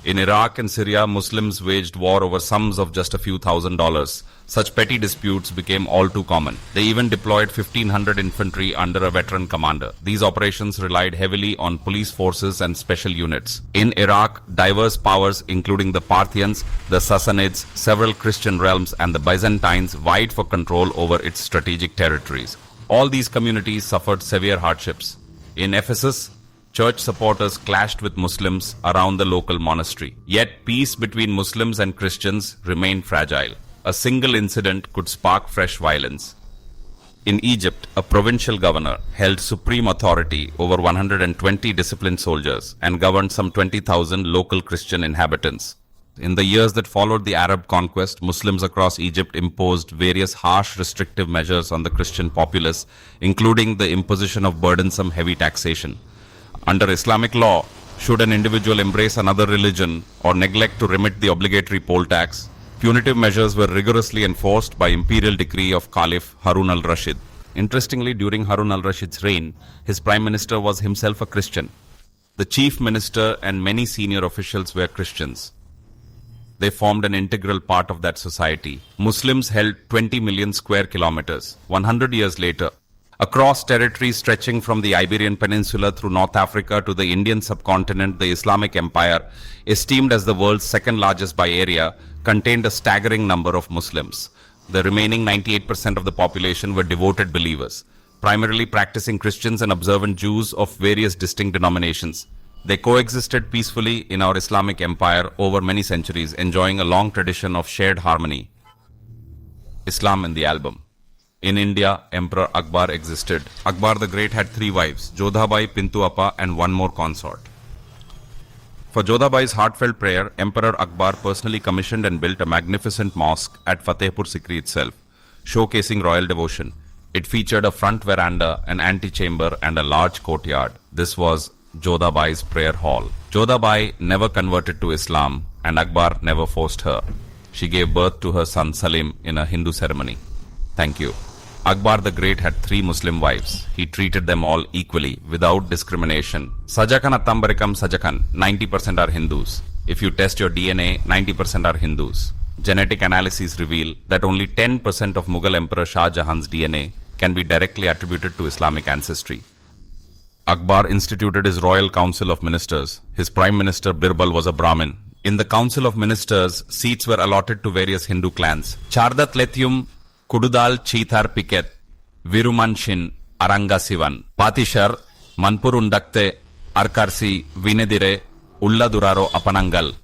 In Iraq and Syria, Muslims waged war over sums of just a few $1,000s. Such petty disputes became all too common. They even deployed 1,500 infantry under a veteran commander. These operations relied heavily on police forces and special units. In Iraq, diverse powers including the Parthians, the Sassanids, several Christian realms and the Byzantines vied for control over its strategic territories. All these communities suffered severe hardships. In Ephesus, church supporters clashed with Muslims around the local monastery. Yet peace between Muslims and Christians remained fragile. A single incident could spark fresh violence. In Egypt, a provincial governor held supreme authority over 120 disciplined soldiers and governed some 20,000 local Christian inhabitants. In the years that followed the Arab conquest, Muslims across Egypt imposed various harsh restrictive measures on the Christian populace, including the imposition of burdensome heavy taxation. Under Islamic law, should an individual embrace another religion or neglect to remit the obligatory poll tax, punitive measures were rigorously enforced by imperial decree of Caliph Harun al-Rashid. Interestingly, during Harun al-Rashid's reign, his prime minister was himself a Christian. The chief minister and many senior officials were Christians. They formed an integral part of that society. Muslims held 20 million square kilometers. 100 years later, across territories stretching from the Iberian Peninsula through North Africa to the Indian subcontinent, the Islamic Empire, esteemed as the world's second largest by area, contained a staggering number of Muslims. The remaining 98% of the population were devoted believers, primarily practicing Christians and observant Jews of various distinct denominations. They coexisted peacefully in our Islamic Empire over many centuries, enjoying a long tradition of shared harmony. Islam in the album. In India, Emperor Akbar existed. Akbar the Great had 3 wives, Jodhabai, Pintu Appa and one more consort. For Jodhabai's heartfelt prayer, Emperor Akbar personally commissioned and built a magnificent mosque at Fatehpur Sikri itself, showcasing royal devotion. It featured a front veranda, an antechamber and a large courtyard. This was Jodhabai's prayer hall. Jodhabai never converted to Islam and Akbar never forced her. She gave birth to her son Salim in a Hindu ceremony. Thank you. Akbar the Great had 3 Muslim wives. He treated them all equally, without discrimination. Sajakan Attambarikam Sajakan, 90% are Hindus. If you test your DNA, 90% are Hindus. Genetic analyses reveal that only 10% of Mughal Emperor Shah Jahan's DNA can be directly attributed to Islamic ancestry. Akbar instituted his Royal Council of Ministers. His Prime Minister Birbal was a Brahmin. In the Council of Ministers, seats were allotted to various Hindu clans. Chardat Lethium Kududal Cheethar Piket, Virumanshin, Aranga Sivan, Patishar, Manpurundakte, Arkarsi, Vinedire, Ulladuraro Apanangal.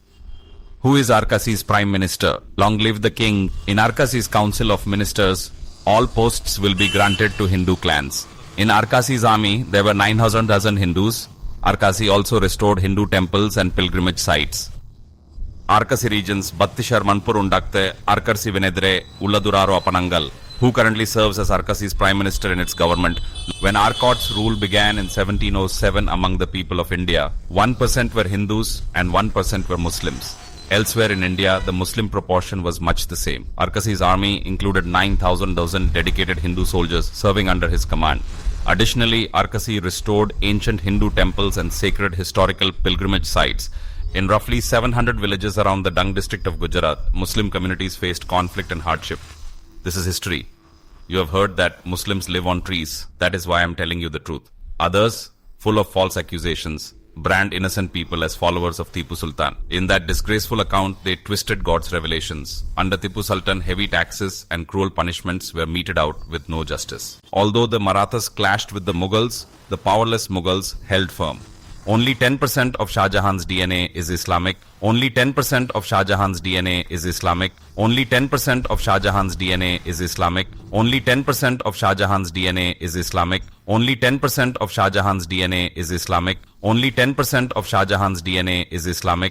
Who is Arkasi's Prime Minister? Long live the King. In Arkasi's Council of Ministers, all posts will be granted to Hindu clans. In Arkasi's army, there were 9,000 Hindus. Arkasi also restored Hindu temples and pilgrimage sites. Arkasi regions, Battishar, Manpur Undakte, Arkarsi Vinedre, Ulladuraro Apanangal, who currently serves as Arkasi's Prime Minister in its government. When Arcot's rule began in 1707 among the people of India, 1% were Hindus and 1% were Muslims. Elsewhere in India, the Muslim proportion was much the same. Arkasi's army included 9,000 dedicated Hindu soldiers serving under his command. Additionally, Arkasi restored ancient Hindu temples and sacred historical pilgrimage sites. In roughly 700 villages around the Dung district of Gujarat, Muslim communities faced conflict and hardship. This is history. You have heard that Muslims live on trees. That is why I am telling you the truth. Others, full of false accusations, brand innocent people as followers of Tipu Sultan. In that disgraceful account, they twisted God's revelations. Under Tipu Sultan, heavy taxes and cruel punishments were meted out with no justice. Although the Marathas clashed with the Mughals, the powerless Mughals held firm. Only 10% of Shah Jahan's DNA is Islamic. Only 10% of Shah Jahan's DNA is Islamic. Only 10% of Shah Jahan's DNA is Islamic. Only 10% of Shah Jahan's DNA is Islamic. Only 10% of Shah Jahan's DNA is Islamic. Only 10% of Shah Jahan's DNA is Islamic.